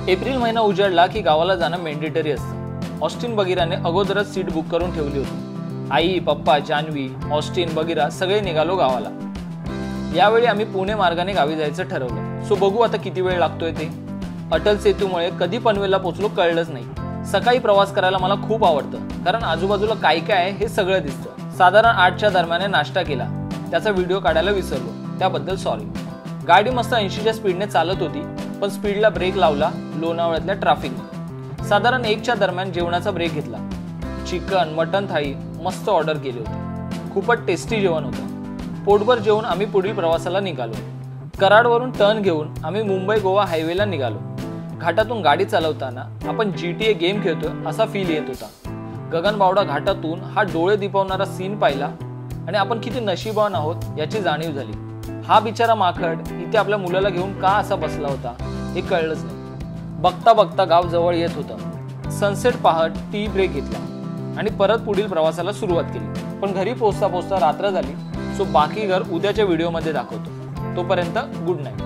April महिना उजाडला की गावाला जाणं मॅन्डेटरी असतं। ऑस्टिन बगीराने अगोदरच सीट बुक करून ठेवली होती। आई, पप्पा, जान्हवी, ऑस्टिन, बगीरा सगळे निघालो गावाला। यावेळी आम्ही पुणे मार्गाने गावी जायचं ठरवलं। सो बघू आता किती वेळ लागतोय ते। अटल सेतूमुळे कधी पनवेलला पोहोचलो कळलंच नाही। सकाळी प्रवास करायला मला खूप आवडतं, कारण आजूबाजूला काय काय आहे हे सगळं दिसतं। साधारण 8च्या दरम्यान नाश्ता केला, त्याचा व्हिडिओ काढायला विसरलो, त्याबद्दल सॉरी। गाडी मस्त 80च्या स्पीडने चालत होती, पण स्पीडला ब्रेक लावला लोणावळ्यातल्या ट्रॅफिकने। साधारण 1च्या दरम्यान जेवणाचा ब्रेक घेतला। चिकन, मटन थाळी मस्त ऑर्डर केली होती। खूपच टेस्टी जेवण होतं। पोटभर जेवून आम्ही पुढील प्रवासाला निघालो। कराडवरून टर्न घेऊन आम्ही मुंबई गोवा हायवेला निघालो। घाटातून गाडी चालवताना आपण GTA गेम खेळतोय असा फील येत होता। गगनबावडा घाटातून हा डोळे दिपवणारा सीन पाहिला आणि आपण किती नशीबवान आहोत याची जाणीव झाली। हा बिचारा माकड इथे आपल्या मुलाला घेऊन का असा बसला होता हे कळलंच नाही। बघता बघता गाव जवळ येत होतं। सनसेट पाहत टी ब्रेक घेतला आणि परत पुढील प्रवासाला सुरुवात केली। पण घरी पोहोचता पोहोचता रात्र झाली। सो बाकी घर उद्याच्या व्हिडिओमध्ये दाखवतो। तोपर्यंत गुड नाईट।